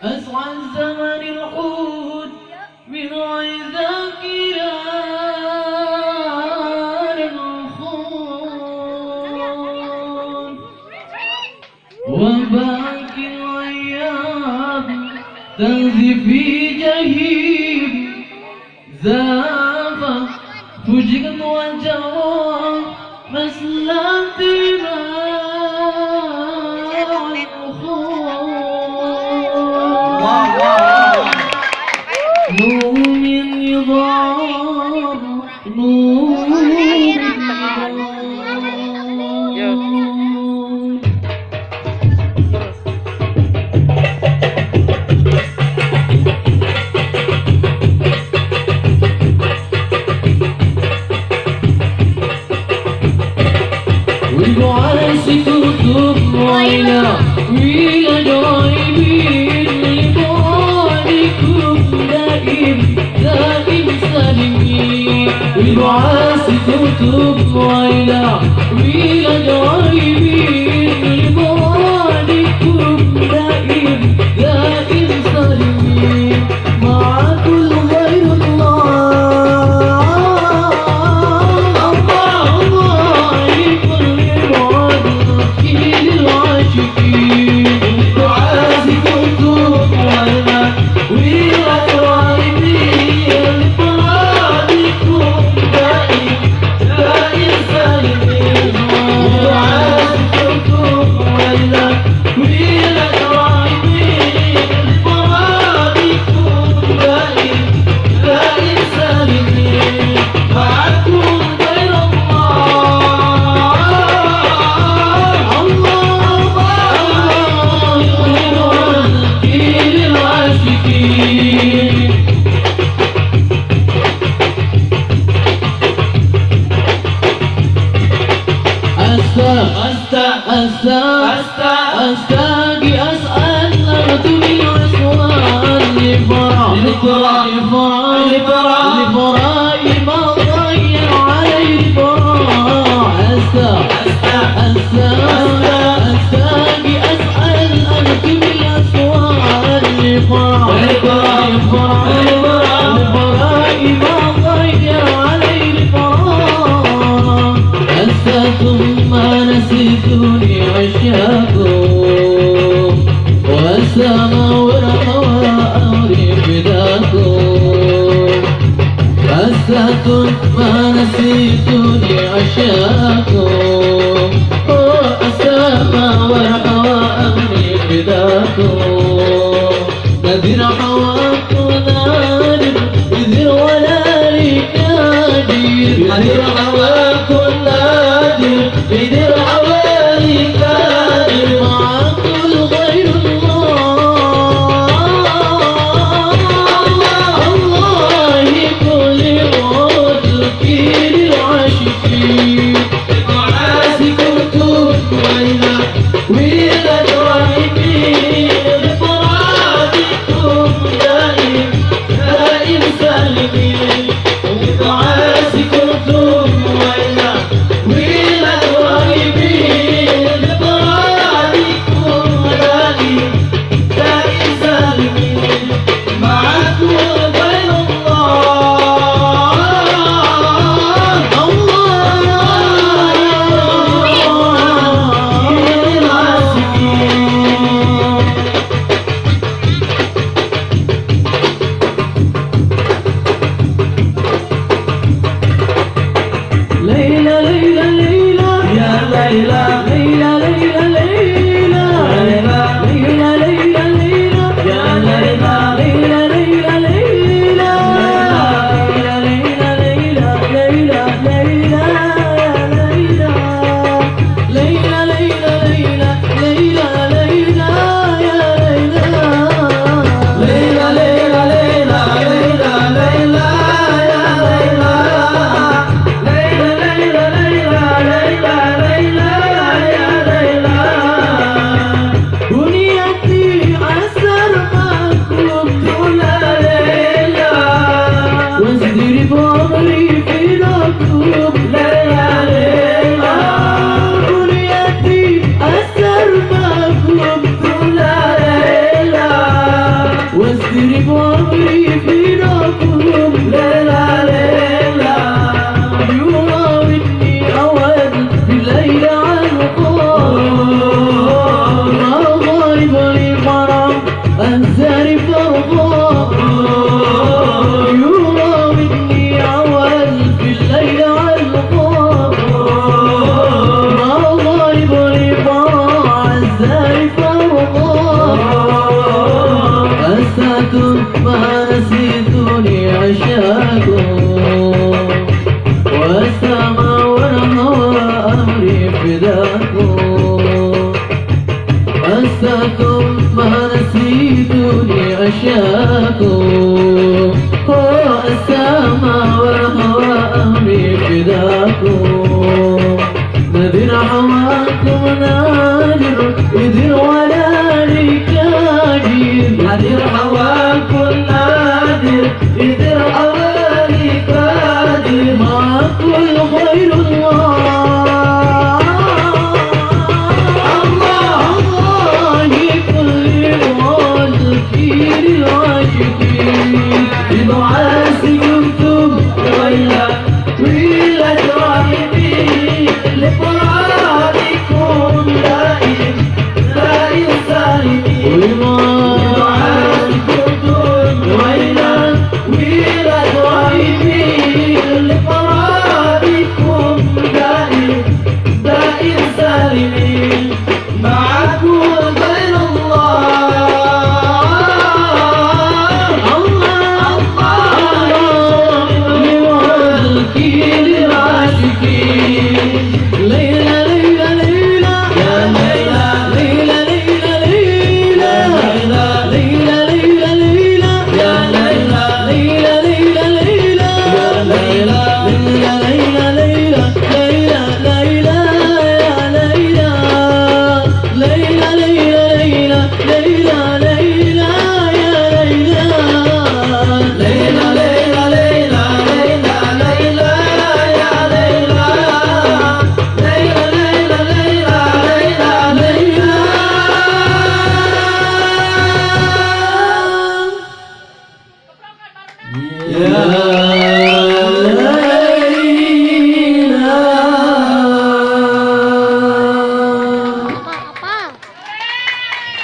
أسعى الزمن الحوت من ذاكران الخون وباقي الأيام تنزي في جهيم زافة فجقت وجوى مسلات نور من نظام نور من نظام والبعاث كتب وإلى جايبين لبعدكم دائم سالمين والبعاث كتب وإلى جايبين لبعدكم دائم سالمين مع كل غير أستاقي أسأل أرتب الأسوال لفراء ما ضيع علي الفراء أستاقي أسأل أرتب الأسوال لفراء ما ضيع علي الفراء ثم نسيتني عشاكم والسما والهوى أمري فداكم ثم نسيتني عشاكم والسما والهوى أمري فداكم نذر حواكم نادر نذر ولا لكاجير نذر حواكم نادر بدر حوالي كادر مع كل غير الله كل موت كيل العاشقين الأحزان فوقهم أنساكم ما نسيتوني عشاكم والسماء والهوى أمري فداكم أنساكم ما نسيتوني عشاكم السماء والهوى أمري فداكم نذر حواكم نادر يذر ولا لكاجر نذر حواكم نادر يذر ولا لكاجر معكم خير الله الله كل والذكير العاشقين بدعائكم ويلا ويلا راهبين لفرادكم دائم دائم سالمين بدعائكم ويلا ويلا راهبين لفرادكم دائم دائم سالمين معكم غير Yeah.